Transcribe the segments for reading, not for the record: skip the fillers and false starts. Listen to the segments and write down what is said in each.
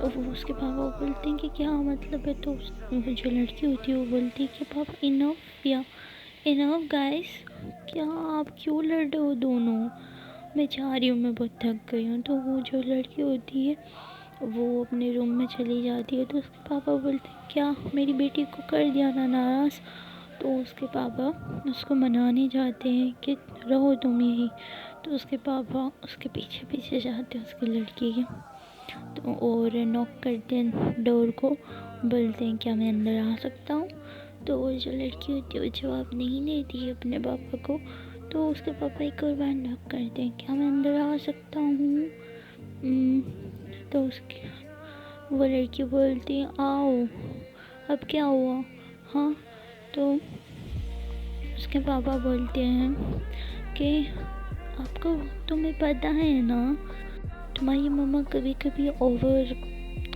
وہ اس کے پاپا بولتے ہیں کہ کیا مطلب ہے، تو وہ جو لڑکی ہوتی ہے وہ بولتی ہے کہ پاپا انف یا انف گائز، کیا آپ کیوں لڑ رہے ہو دونوں، میں جا رہی ہوں، میں بہت تھک گئی ہوں۔ تو وہ جو لڑکی ہوتی ہے وہ اپنے روم میں چلی جاتی ہے، تو اس کے پاپا بولتے ہیں کیا میری بیٹی کو کر دیا نا ناراض؟ تو اس کے پاپا اس کو منانے جاتے ہیں کہ رہو تم یہی، تو اس کے پاپا اس کے پیچھے پیچھے جاتے ہیں اس کی لڑکی کے، تو اور نوک کرتے ہیں ڈور کو، بولتے ہیں کیا میں اندر آ سکتا ہوں؟ تو وہ جو لڑکی ہوتی ہے وہ جواب نہیں دیتی ہے اپنے پاپا کو، تو اس کے پاپا ایک اور بار نوک کرتے ہیں کیا میں اندر آ سکتا ہوں؟ تو اس کی وہ لڑکی بولتی ہے آؤ، اب کیا ہوا؟ ہاں، تو اس کے پاپا بولتے ہیں کہ آپ کو، تمہیں پتہ ہے نا تمہاری مما کبھی کبھی اوور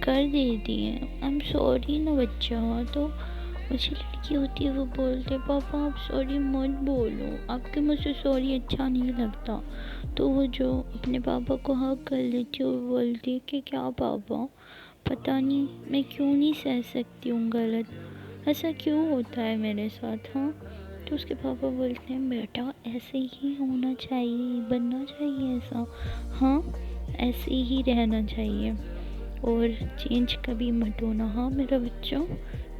کر دیتی ہے، آئی ایم سوری نا بچہ۔ تو وہ جو لڑکی ہوتی ہے وہ بولتے پاپا آپ سوری مت بولو، آپ کے مجھ سے سوری اچھا نہیں لگتا۔ تو وہ جو اپنے پاپا کو حق کر لیتی ہے وہ بولتی ہے کہ کیا پاپا، پتہ نہیں میں کیوں نہیں سہ سکتی ہوں غلط، ایسا کیوں ہوتا ہے میرے ساتھ؟ ہاں، تو اس کے پاپا بولتے ہیں بیٹا ایسے ہی ہونا چاہیے، بننا چاہیے ایسا، ہاں ایسے ہی رہنا چاہیے اور چینج کبھی مت ہونا، ہاں میرا بچہ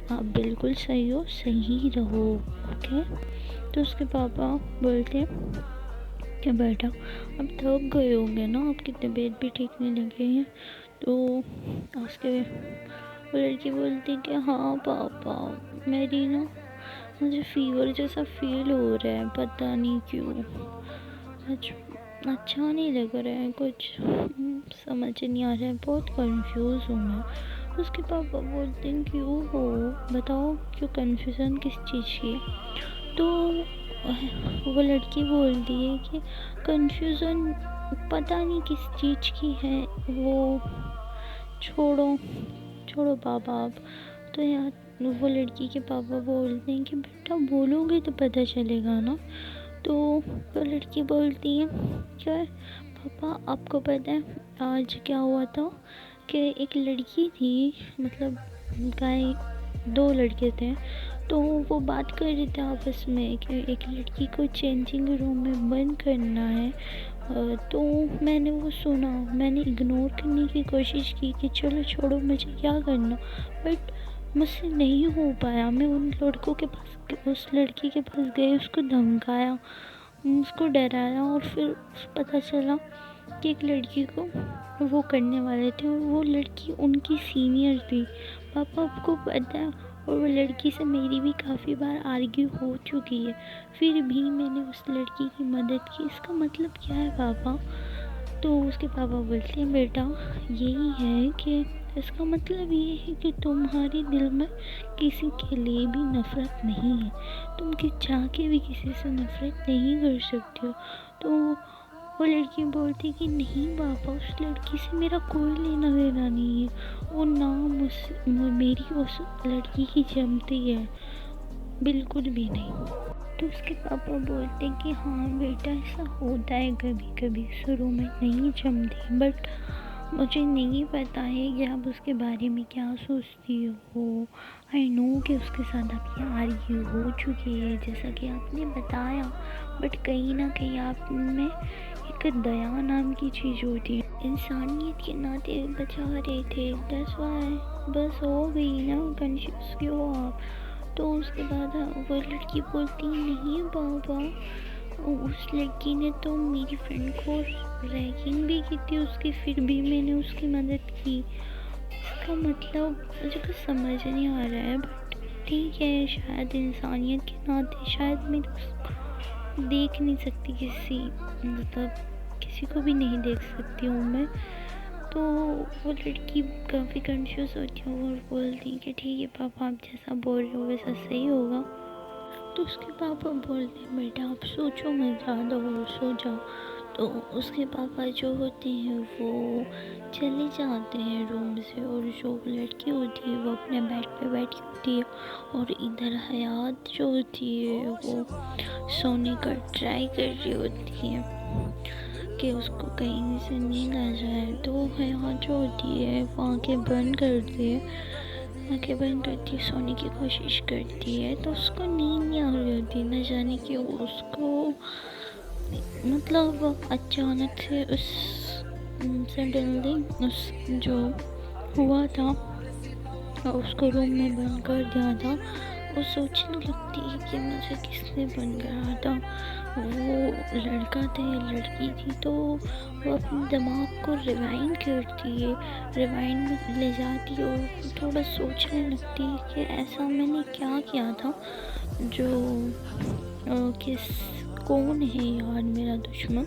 آپ بالکل صحیح ہو، صحیح رہو، اوکے؟ تو اس کے پاپا بولتے ہیں کہ بیٹا اب تھک گئے ہوں گے نا، آپ کی طبیعت بھی ٹھیک نہیں لگ رہی ہے۔ تو اس کے وہ لڑکی بولتی کہ ہاں پاپا میری نا، مجھے فیور جیسا فیل ہو رہا ہے، پتہ نہیں کیوں، اچھا نہیں لگ رہا ہے، کچھ سمجھ نہیں آ رہا ہے، بہت کنفیوز ہوں میں۔ اس کے پاپا بولتے ہیں کیوں ہو، بتاؤ کیوں کنفیوژن کس چیز کی؟ تو وہ لڑکی بولتی ہے کہ کنفیوژن پتہ نہیں کس چیز کی ہے، وہ چھوڑو بابا آپ۔ تو یار وہ لڑکی کے پاپا بولتے ہیں کہ بیٹا بولو گے تو پتہ چلے گا نا۔ تو وہ لڑکی بولتی ہے کیا پاپا آپ کو پتہ ہے آج کیا ہوا تھا کہ ایک لڑکی تھی، مطلب دو لڑکے تھے، تو وہ بات کر رہے تھے آپس میں کہ ایک لڑکی کو چینجنگ روم میں بند کرنا ہے، تو میں نے وہ سنا، میں نے اگنور کرنے کی کوشش کی کہ چلو چھوڑو مجھے کیا کرنا، بٹ مجھ سے نہیں ہو پایا، میں ان لڑکوں کے پاس، اس لڑکی کے پاس گئی، اس کو دھمکایا، اس کو ڈرایا، اور پھر پتہ چلا کہ ایک لڑکی کو وہ کرنے والے تھے اور وہ لڑکی ان کی سینئر تھی، پاپا آپ کو پتہ ہے، اور وہ لڑکی سے میری بھی کافی بار آرگیو ہو چکی ہے، پھر بھی میں نے اس لڑکی کی مدد کی، اس کا مطلب کیا ہے پاپا؟ تو اس کے پاپا بولتے ہیں بیٹا یہی ہے کہ اس کا مطلب یہ ہے کہ تمہارے دل میں کسی کے لیے بھی نفرت نہیں ہے، تم چاہ کے بھی کسی سے نفرت نہیں کر سکتے ہو۔ تو وہ لڑکی بولتی کہ نہیں پاپا اس لڑکی سے میرا کوئی لینا دینا نہیں ہے، وہ نام میری اس لڑکی کی جمتی ہے، بالکل بھی نہیں۔ تو اس کے پاپا بولتے ہیں کہ ہاں بیٹا ایسا ہوتا ہے کبھی کبھی، شروع میں نہیں جمتی، بٹ مجھے نہیں پتا ہے کہ آپ اس کے بارے میں کیا سوچتی ہو، آئی نو کہ اس کے ساتھ آپ کی آرگیو ہو چکی ہے جیسا کہ آپ نے بتایا، بٹ کہیں نہ کہیں آپ میں ایک دیا نام کی چیز ہوتی ہے، انسانیت کے ناطے بچا رہے تھے، دیٹس وائی، بس ہو گئی نا، کنفیوز کیوں ہو آپ؟ تو اس کے بعد وہ لڑکی بولتی نہیں پاپا اس لڑکی نے تو میری فرینڈ کو ریگنگ بھی کی تھی اس کی، پھر بھی میں نے اس کی مدد کی، اس کا مطلب مجھے کچھ سمجھ نہیں آ رہا ہے، بٹ ٹھیک ہے، شاید انسانیت کے ناطے شاید میں اس کو دیکھ نہیں سکتی، کسی کو بھی نہیں دیکھ سکتی ہوں میں۔ تو وہ لڑکی کافی کنفیوز ہوتی ہے اور بولتی ہے کہ ٹھیک ہے پاپا آپ جیسا بول رہے ہو ویسا صحیح ہوگا۔ تو اس کے پاپا بولتے ہیں بیٹا آپ سوچو مت زیادہ اور سو جاؤ۔ تو اس کے پاپا جو ہوتے ہیں وہ چلے جاتے ہیں روم سے، اور جو لڑکی ہوتی ہے وہ اپنے بیڈ پہ بیٹھی ہوتی ہے، اور ادھر حیات جو ہوتی ہے وہ سونے کا ٹرائی کر رہی ہوتی ہے۔ کہ اس کو کہیں سے نیند آ جائے، تو حیات جو ہوتی ہے وہ آنکھیں بند کرتی ہے، سونے کی کوشش کرتی ہے، تو اس کو نیند نہیں آ رہی ہوتی، نہ جانے کیوں اس کو مطلب اچانک سے سڈنلی اس جو ہوا تھا اس کو روم میں بند کر دیا تھا، وہ سوچنے لگتی ہے کہ مجھے کس نے بند کرا تھا، وہ لڑکا تھا یا لڑکی تھی، تو وہ اپنے دماغ کو ریوائنڈ کرتی ہے، ریوائنڈ میں لے جاتی ہے اور تھوڑا سوچنے لگتی ہے کہ ایسا میں نے کیا کیا تھا جو کون ہے یار میرا دشمن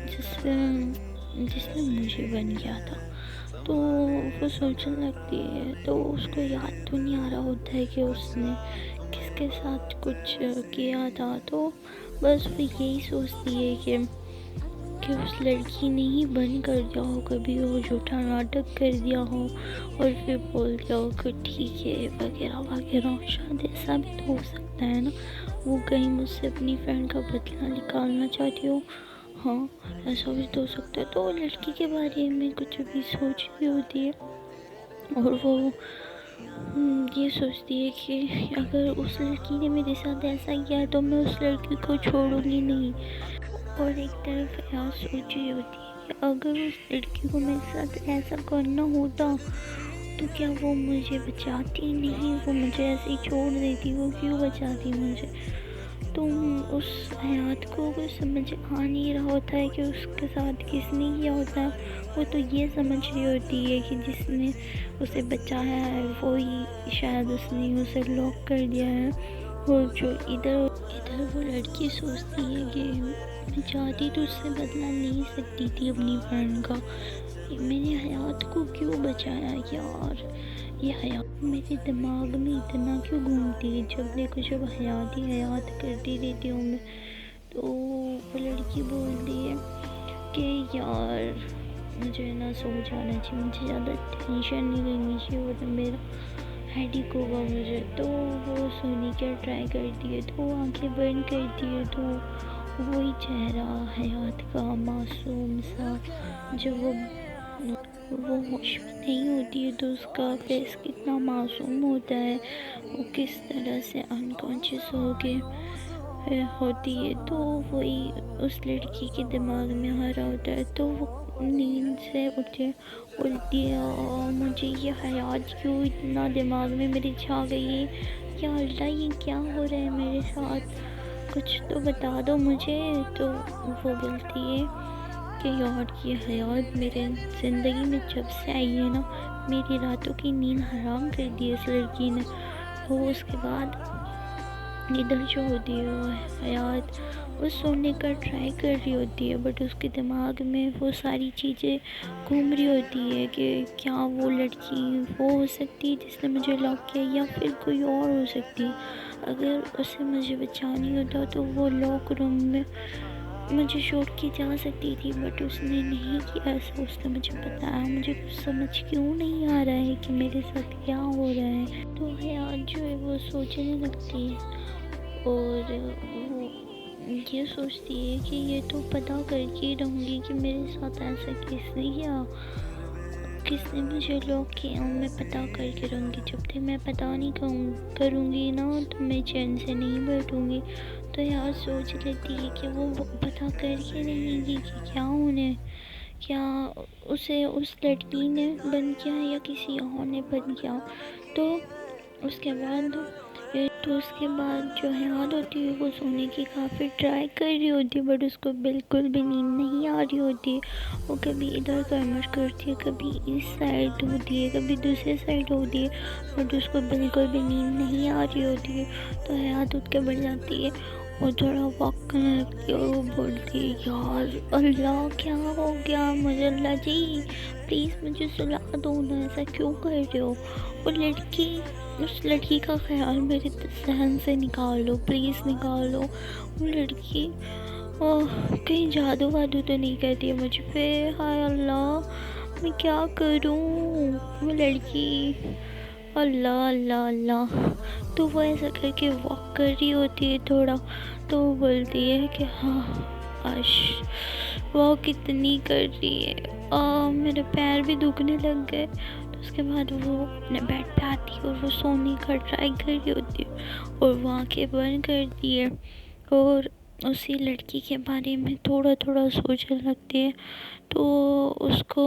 جس نے مجھے بن گیا تھا، تو وہ سوچنے لگتی ہے، تو اس کو یاد تو نہیں آ رہا ہوتا ہے کہ اس نے کس کے ساتھ کچھ کیا تھا، تو بس وہ یہی سوچتی ہے کہ اس لڑکی نے ہی بند کر دیا ہو، کبھی وہ جھوٹا ناٹک کر دیا ہو اور پھر بول دیا ہو کہ ٹھیک ہے وغیرہ وغیرہ، شاید ایسا بھی تو ہو سکتا ہے نا، وہ کہیں مجھ سے اپنی فرینڈ کا بدلہ نکالنا چاہتی ہو، ہاں ایسا بھی تو ہو سکتا ہے، تو وہ لڑکی کے بارے میں کچھ بھی سوچ رہی ہوتی ہے اور وہ یہ سوچتی ہے کہ اگر اس لڑکی نے میرے ساتھ ایسا کیا ہے تو میں اس لڑکی کو چھوڑوں گی نہیں، اور ایک طرف سوچ رہی ہوتی ہے کہ اگر اس لڑکی کو میرے ساتھ ایسا کرنا ہوتا تو کیا وہ مجھے بچاتی نہیں، وہ مجھے ایسے ہی چھوڑ دیتی، وہ کیوں بچاتی مجھے، تو اس حیات کو کچھ سمجھ آ نہیں رہا ہوتا ہے کہ اس کے ساتھ کس نے کیا ہوتا ہے، وہ تو یہ سمجھ رہی ہوتی ہے کہ جس نے اسے بچایا ہے وہی شاید اس نے اسے لاک کر دیا ہے، اور جو ادھر وہ لڑکی سوچتی ہے کہ میں چاہتی تو اس سے بدلہ نہیں سکتی تھی اپنی فرینڈ کا، میں نے حیات کو کیوں بچایا یار، یہ حیات میرے دماغ میں اتنا کیوں گھومتی ہے، جب دیکھو جب حیات کرتی رہتی ہوں میں، تو وہ لڑکی بولتی ہے کہ یار مجھے نہ سو جانا چاہیے، مجھے زیادہ ٹینشن نہیں لینی چاہیے، وہ تو میرا ہیڈیک ہوگا مجھے، تو وہ سونے کا ٹرائی کرتی ہے، تو وہ آنکھیں بند کرتی ہے، تو وہی چہرہ حیات کا معصوم سا، جب وہ ہوش میں نہیں ہوتی ہے تو اس کا فیس کتنا معصوم ہوتا ہے، وہ کس طرح سے انکانشیس ہو کے ہوتی ہے، تو وہی اس لڑکی کے دماغ میں آ رہا ہوتا ہے، تو وہ نیند سے اٹھے بولتی ہے مجھے یہ حیات کیوں اتنا دماغ میں میرے چھا گئی ہے، یا اللہ یہ کیا ہو رہا ہے میرے ساتھ، کچھ تو بتا دو مجھے، تو وہ بولتی ہے کہ یار یہ حیات میرے زندگی میں جب سے آئی ہے نا، میری راتوں کی نیند حرام کر دی اس لڑکی نے، وہ اس کے بعد ادھر جو ہوتی ہے وہ حیات وہ سونے کا ٹرائی کر رہی ہوتی ہے، بٹ اس کے دماغ میں وہ ساری چیزیں گھوم رہی ہوتی ہے کہ کیا وہ لڑکی وہ ہو سکتی ہے جس نے مجھے لاک کیا، یا پھر کوئی اور ہو سکتی ہے، اگر اسے مجھے بچانی ہوتا تو وہ لاک روم میں مجھے چھوڑ کے جا سکتی تھی، بٹ اس نے نہیں کیا ایسا، اس نے مجھے بتایا، مجھے کچھ سمجھ کیوں نہیں آ رہا ہے کہ میرے ساتھ کیا ہو رہا ہے، تو حیات جو ہے وہ سوچنے لگتی ہے اور وہ یہ سوچتی ہے کہ یہ تو پتہ کر کے رہوں گی کہ میرے ساتھ ایسا کس نے کیا، کس نے مجھے لاک کیا، میں پتہ کر کے رہوں گی، جب تک میں پتہ نہیں کروں گی نا تو میں چین سے نہیں بیٹھوں گی، تو یار سوچ لیتی ہے کہ وہ پتہ کر کے رہیں گی کہ کیا اسے اس لڑکی نے بند کیا یا کسی اور نے بند کیا، تو اس کے بعد جو حیات ہوتی ہے وہ سونے کی کافی ٹرائی کر رہی ہوتی ہے، بٹ اس کو بالکل بھی نیند نہیں آ رہی ہوتی، وہ کبھی ادھر کمر کرتی ہے، کبھی اس سائڈ ہوتی ہے، کبھی دوسرے سائڈ ہوتی ہے، بٹ اس کو بالکل بھی نیند نہیں آ رہی ہوتی ہے، تو حیات اٹھ کے بیٹھ جاتی ہے اور تھوڑا واک کرنے لگتی ہے، اور وہ بولتی ہے یار اللہ کیا ہو گیا مجھے، اللہ جی پلیز مجھے سلا دو نا، ایسا کیوں کر رہے ہو، اس لڑکی کا خیال میرے ذہن سے نکال لو، پلیز نکال لو، وہ لڑکی کہیں جادو وادو تو نہیں کرتی ہے مجھ پہ، ہائے اللہ میں کیا کروں، وہ لڑکی اللہ اللہ اللہ، تو وہ ایسا کر کے واک کر رہی ہوتی ہے تھوڑا، تو وہ بولتی ہے کہ ہاں اش وہ کتنی کر رہی ہے، میرے پیر بھی دکھنے لگ گئے۔ تو اس کے بعد وہ اپنے بیڈ پہ آتی ہے اور وہ سونے کا ٹرائی کر رہی ہوتی ہے اور وہ آنکھیں بند کرتی ہے اور اسی لڑکی کے بارے میں تھوڑا تھوڑا سوچنے لگتی ہے۔ تو اس کو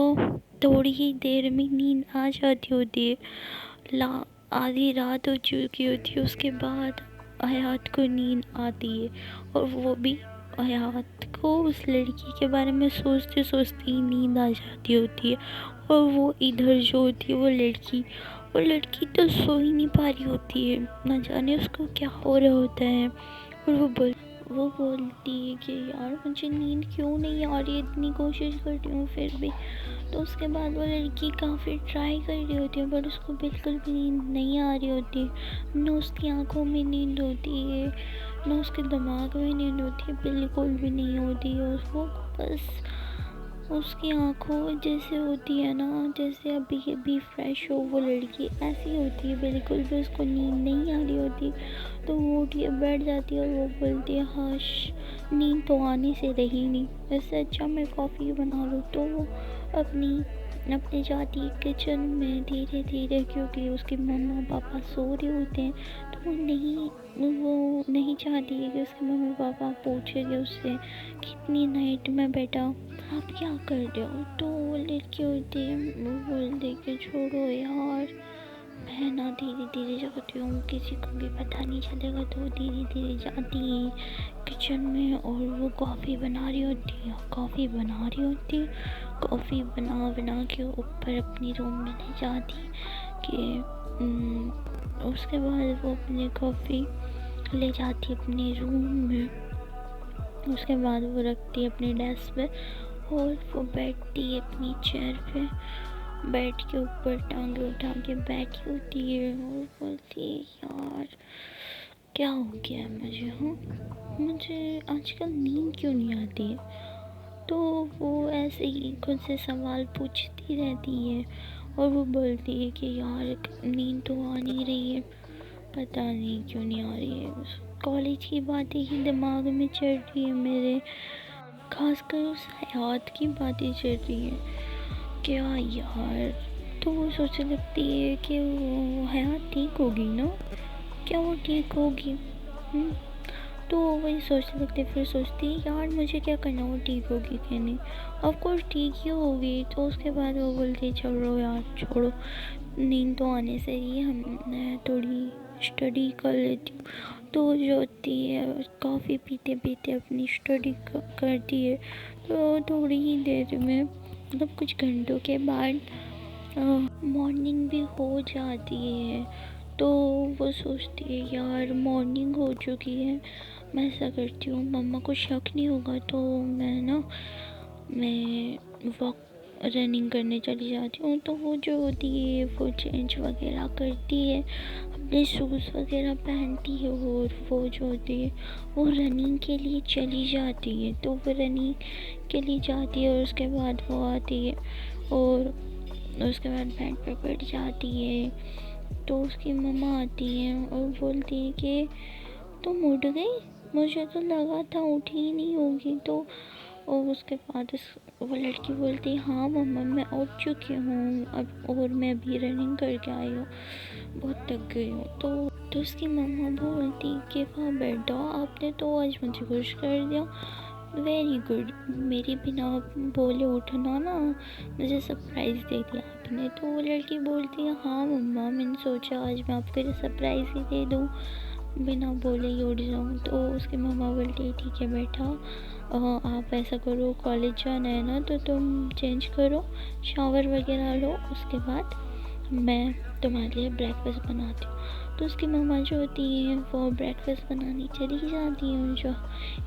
تھوڑی ہی دیر میں نیند آ جاتی ہوتی ہے، آدھی رات ہو چکی ہوتی ہے۔ اس کے بعد حیات کو نیند آتی ہے اور وہ بھی حیات کو اس لڑکی کے بارے میں سوچتے سوچتے ہی نیند آ جاتی ہوتی ہے۔ اور وہ ادھر جو ہوتی ہے وہ لڑکی تو سو ہی نہیں پا رہی ہوتی ہے، نہ جانے اس کو کیا ہو رہا ہوتا ہے۔ اور وہ بولتی ہے کہ یار مجھے نیند کیوں نہیں آ رہی، اتنی کوشش کرتی ہوں پھر بھی۔ تو اس کے بعد وہ لڑکی کافی ٹرائی کر رہی ہوتی ہے بٹ اس کو بالکل بھی نیند نہیں آ رہی ہوتی، نہ اس کی آنکھوں میں نیند ہوتی ہے نہ اس کے دماغ میں نیند ہوتی ہے، بالکل بھی نہیں ہوتی ہے۔ اس کو بس اس کی آنکھوں جیسے ہوتی ہے نا، جیسے ابھی ابھی فریش ہو وہ لڑکی، ایسی ہوتی ہے، بالکل بھی اس کو نیند نہیں آ رہی ہوتی۔ تو وہ اٹھ کے بیٹھ جاتی ہے اور وہ بولتی ہے ہاش نیند تو آنے سے رہی نہیں، اس سے اچھا میں کافی بنا لوں۔ تو وہ اپنے جاتی کچن میں دھیرے دھیرے، کیونکہ اس کے مما پاپا سو رہے ہوتے ہیں تو وہ نہیں چاہتی ہے کہ اس کے ممی پاپا پوچھے گے اس سے کتنی نائٹ میں بیٹا آپ کیا کر رہے ہو۔ تو وہ لڑکی ہوتی ہے، وہ بولتے کہ چھوڑو یار، میں نا دھیرے دھیرے جاتی ہوں، کسی کو بھی پتہ نہیں چلے گا۔ تو وہ دھیرے دھیرے جاتی ہے کچن میں اور وہ کافی بنا رہی ہوتی کافی بنا کے اوپر اپنی روم میں لے جاتی کہ اس کے بعد وہ اپنے کافی لے جاتی اپنے روم میں۔ اس کے بعد وہ رکھتی ہے اپنی ڈیسک پہ اور وہ بیٹھتی ہے اپنی چیئر پہ، بیٹھ کے اوپر ٹانگیں اٹھا کے بیٹھی ہوتی ہے اور بولتی ہے یار کیا ہو گیا ہے مجھے آج کل نیند کیوں نہیں آتی ہے۔ تو وہ ایسے ہی خود سے سوال پوچھتی رہتی ہے اور وہ بولتی ہے کہ یار نیند تو آ نہیں رہی ہے، پتہ نہیں کیوں نہیں آ رہی ہے، کالج کی باتیں ہی دماغ میں چل رہی ہے میرے، خاص کر اس حیات کی باتیں چل رہی ہیں کیا یار۔ تو وہ سوچنے لگتی ہے کہ وہ حیات ٹھیک ہوگی نا، کیا وہ ٹھیک ہوگی؟ تو وہی سوچنے لگتی، پھر سوچتی ہے یار مجھے کیا کرنا، وہ ٹھیک ہوگی کہ نہیں، آف کورس ٹھیک ہی ہوگی۔ تو اس کے بعد وہ بولتی چلو یار چھوڑو، نیند تو آنے سے ہی میں تھوڑی اسٹڈی کر لیتی ہوں۔ تو وہ جو ہوتی ہے کافی پیتے پیتے اپنی اسٹڈی کرتی ہے۔ تو تھوڑی ہی دیر میں مطلب کچھ گھنٹوں کے بعد مارننگ بھی ہو جاتی ہے۔ تو وہ سوچتی ہے یار مارننگ ہو چکی ہے، میں ایسا کرتی ہوں مما کو شک نہیں ہوگا تو میں رننگ کرنے چلی جاتی ہوں۔ تو وہ جو ہوتی ہے وہ چینج وغیرہ کرتی ہے، اپنے شوز وغیرہ پہنتی ہے اور وہ جو ہوتی ہے وہ رننگ کے لیے چلی جاتی ہے۔ تو وہ رننگ کے لیے جاتی ہے اور اس کے بعد وہ آتی ہے اور اس کے بعد بیڈ پہ بیٹھ جاتی ہے۔ تو اس کی مما آتی ہے اور بولتی ہے کہ تم اٹھ گئی، مجھے تو لگا تھا اٹھی ہی نہیں ہوگی۔ تو اور اس کے بعد وہ لڑکی بولتی ہاں مما میں اٹھ چکی ہوں اب، اور میں ابھی رننگ کر کے آئی ہوں، بہت تھک گئی ہوں۔ تو اس کی مما بولتی کہ واہ بیٹا آپ نے تو آج مجھے خوش کر دیا، ویری گڈ، میری بنا بولے اٹھنا نا، مجھے سرپرائز دے دیا آپ نے۔ تو وہ لڑکی بولتی ہے ہاں مما میں نے سوچا آج میں آپ کو سرپرائز ہی دے دوں، بنا بولے ہی اٹھ جاؤں۔ تو اس کی مما بولتی ہے ٹھیک ہے بیٹا، آپ ایسا کرو کالج جانا ہے نا تو تم چینج کرو، شاور وغیرہ لو، اس کے بعد میں تمہارے لیے بریک فاسٹ بناتی ہوں۔ تو اس کی مما جو ہوتی ہیں وہ بریک فاسٹ بنانے چلی جاتی ہیں، جو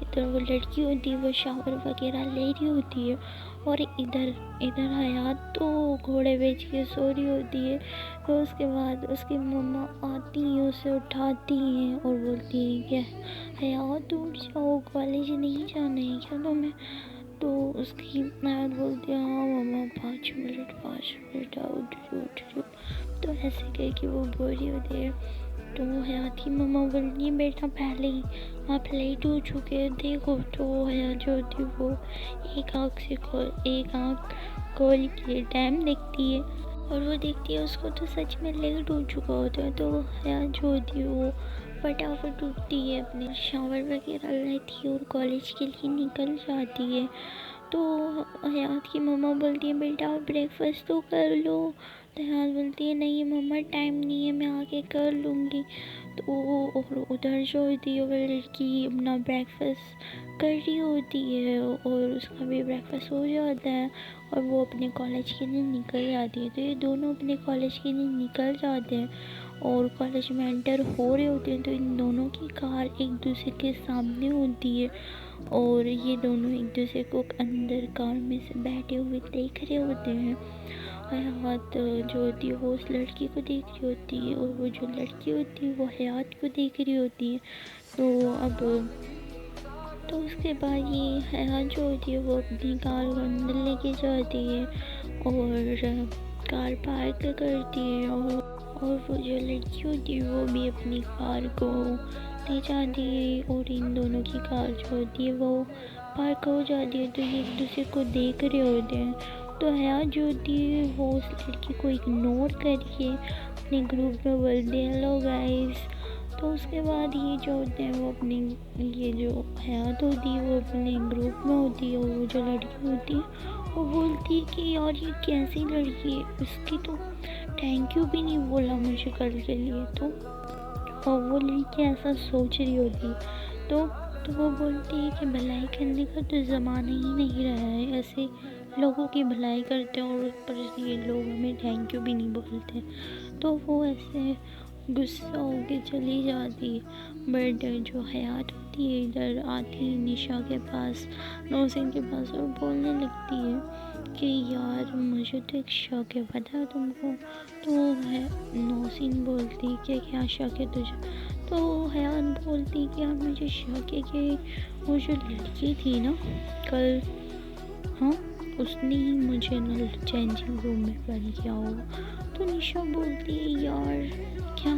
ادھر وہ لڑکی ہوتی ہے وہ شاور وغیرہ لے رہی ہوتی ہے اور ادھر حیات تو گھوڑے بیچ کے سو رہی ہوتی ہے۔ تو اس کے بعد اس کی مما آتی ہیں، اسے اٹھاتی ہیں اور بولتی ہیں کہ حیات اٹھ جاؤ، کالج نہیں جانا ہے کیا تمہیں؟ تو اس کی حیات بولتی ہے ہاں مما 5 منٹ اٹھ رہی ہوں۔ تو ایسے کہہ کے وہ بول رہی ہوتی ہے تو وہ حیات حیات کی مما بولتی ہے بیٹا پہلے ہی آپ لیٹ ہو چکے ہیں، دیکھو تو حیات جو ہوتی ہے وہ ایک آنکھ کھول کے ٹائم دیکھتی ہے اور وہ دیکھتی ہے اس کو تو سچ میں لیٹ ہو چکا ہوتا ہے، تو حیات جو ہوتی ہے وہ فٹافٹ اٹھتی ہے، اپنے شاور وغیرہ لیتی ہے اور کالج کے لیے نکل جاتی ہے۔ تو حیات کی مما بولتی ہے بیٹا آپ بریک فاسٹ تو کر لو، تو حیات بولتی ہے نہیں مما ٹائم نہیں ہے، میں آ کے کر لوں گی۔ تو اور ادھر جو ہوتی ہے وہ لڑکی اپنا بریک فاسٹ کر رہی ہوتی ہے اور اس کا بھی بریک فاسٹ ہو جاتا ہے اور وہ اپنے کالج کے لیے نکل جاتی ہے۔ تو یہ دونوں اپنے کالج کے لیے نکل جاتے ہیں اور کالج میں انٹر ہو رہے ہوتے ہیں، تو ان دونوں کی کار ایک دوسرے کے سامنے ہوتی ہے اور یہ دونوں ایک دوسرے کو اندر کار میں سے بیٹھے ہوئے دیکھ رہے ہوتے ہیں۔ حیات جو ہوتی ہے وہ اس لڑکی کو دیکھ رہی ہوتی ہے اور وہ جو لڑکی ہوتی ہے وہ حیات کو دیکھ رہی ہوتی ہے۔ تو اس کے بعد یہ حیات جو ہوتی ہے وہ اپنی کار کو اندر لے کے جاتی ہے اور کار پارک کرتی ہے اور وہ جو لڑکی ہوتی ہے وہ بھی اپنی کار کو لے جاتی ہے اور ان دونوں کی کار جو ہوتی ہے وہ پارک ہو جاتی ہے۔ تو یہ ایک دوسرے کو دیکھ رہے ہوتے ہیں، تو حیات جو ہوتی ہے وہ اس لڑکی کو اگنور کر کے اپنے گروپ میں بولتے ہیں ہیلو گائز۔ تو اس کے بعد یہ جو ہوتے ہیں وہ اپنی یہ جو حیات ہوتی ہے وہ اپنے گروپ میں ہوتی ہے اور وہ جو لڑکی ہوتی ہے وہ بولتی ہے کہ یار یہ کیسی لڑکی ہے، اس کی تو تھینک یو بھی نہیں بولا مجھے کل کے لیے۔ تو اور وہ لڑکی ایسا سوچ رہی ہوتی ہے تو وہ بولتی ہے کہ بھلائی کرنے کا تو زمانہ ہی نہیں رہا ہے، ایسے لوگوں کی بھلائی کرتے ہیں اور اوپر سے یہ لوگ ہمیں تھینک یو بھی نہیں بولتے۔ تو وہ ایسے غصہ ہو کے چلی جاتی ہے، بٹ جو حیات ہوتی ہے ادھر آتی ہے نشا کے پاس، نوسین کے پاس، اور بولنے لگتی ہے کہ یار مجھے تو ایک شوق ہے، پتہ ہے تم کو؟ تو نوسین بولتی کہ کیا شوق ہے تجھے؟ تو حیات بولتی کہ یار مجھے شوق ہے کہ وہ جو لڑکی تھی نا کل، ہاں اس نے ہی مجھے نا چینجنگ روم میں بند کیا ہوگا۔ تو نشا بولتی ہے یار کیا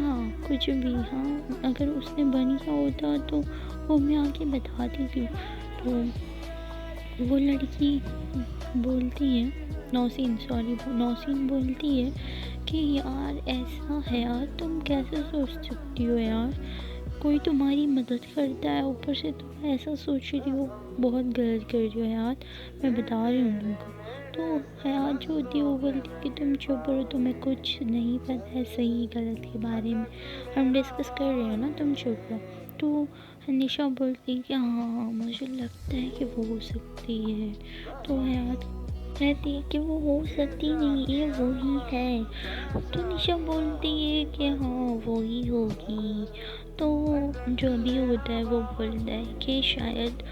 کچھ بھی، ہاں اگر اس نے بند کیا ہوتا تو وہ میں آ کے بتاتی تھی۔ تو وہ لڑکی بولتی ہے نوسین بولتی ہے کہ یار ایسا حیات تم کیسے سوچ سکتی ہو یار، کوئی تمہاری مدد کرتا ہے اوپر سے تم ایسا سوچ رہی ہو، بہت غلط کر رہی ہو حیات، میں بتا رہی ہوں تم کو۔ تو حیات جو ہوتی ہے وہ بولتی ہے کہ تم چپ رہو، تمہیں کچھ نہیں پتہ ہے صحیح غلط کے بارے میں، ہم ڈسکس کر رہے ہیں نا، تم چپ رہو۔ تو نشا بولتی ہے کہ ہاں مجھے لگتا ہے کہ وہ ہو سکتی ہے۔ تو حیات کہتی ہے کہ وہ ہو سکتی نہیں ہے، وہی ہے۔ تو نشا بولتی ہے کہ ہاں وہی ہوگی۔ تو جو بھی ہوتا ہے وہ بولتا ہے کہ شاید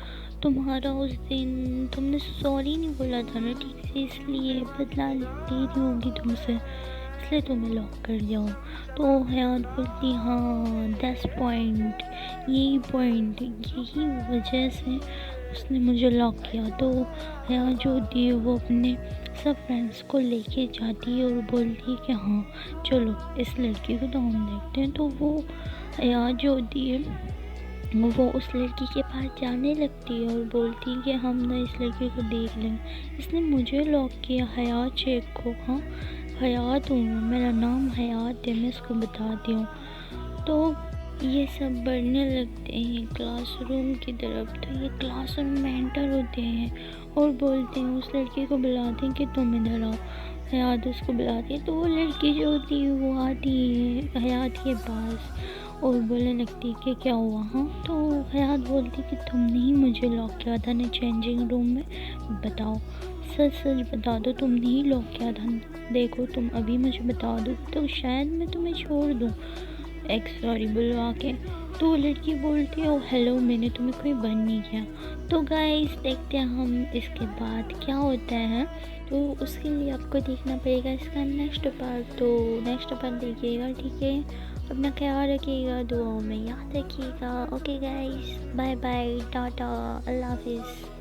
تمہارا اس دن تم نے سوری نہیں بولا تھا نا ٹھیک سے، اس لیے بدلا لے رہی ہوگی تم سے، اس لیے تمہیں لاک کر دیا ہو۔ تو حیات بولتی ہاں دیٹس پوائنٹ، یہی پوائنٹ، یہی وجہ سے اس نے مجھے لاک کیا۔ تو حیات جو ہوتی ہے وہ اپنے سب فرینڈس کو لے کے جاتی ہے اور بولتی ہے کہ ہاں چلو اس لڑکی کو تو ہم دیکھتے ہیں۔ تو وہ حیات جو ہوتی ہے وہ اس لڑکی کے پاس جانے لگتی ہے اور بولتی ہے کہ ہم نہ اس لڑکی کو دیکھ لیں، اس نے مجھے لاک کیا حیات شیخ کو، ہاں حیات ہوں میرا نام حیات ہے، میں اس کو بتاتی ہوں۔ تو یہ سب بڑھنے لگتے ہیں کلاس روم کی طرف۔ تو یہ کلاس روم میں انٹر ہوتے ہیں اور بولتے ہیں اس لڑکی کو بلاتے ہیں کہ تم ادھر آؤ۔ حیات اس کو بلاتی ہے تو وہ لڑکی جو ہوتی ہے وہ آتی ہے حیات کے پاس اور بولنے لگتی ہے کہ کیا ہوا، ہاں؟ تو حیات بولتی کہ تم نے ہی مجھے لاک کیا تھا نا چینجنگ روم میں، بتاؤ سچ بتا دو، تم نے ہی لاک کیا تھا، دیکھو تم ابھی مجھے بتا دو تو شاید میں تمہیں چھوڑ دوں سوری بلوا کے۔ تو وہ لڑکی بولتی ہے ہیلو میں نے تمہیں کوئی بند نہیں کیا۔ تو گائز دیکھتے ہیں ہم اس کے بعد کیا ہوتا ہے، تو اس کے لیے آپ کو دیکھنا پڑے گا اس کا نیکسٹ پارٹ، تو نیکسٹ پارٹ دیکھیے گا، ٹھیک ہے؟ اپنا خیال رکھیے گا، دعاؤں میں یاد رکھیے گا۔ Okay guys, bye bye, tata, اللہ حافظ۔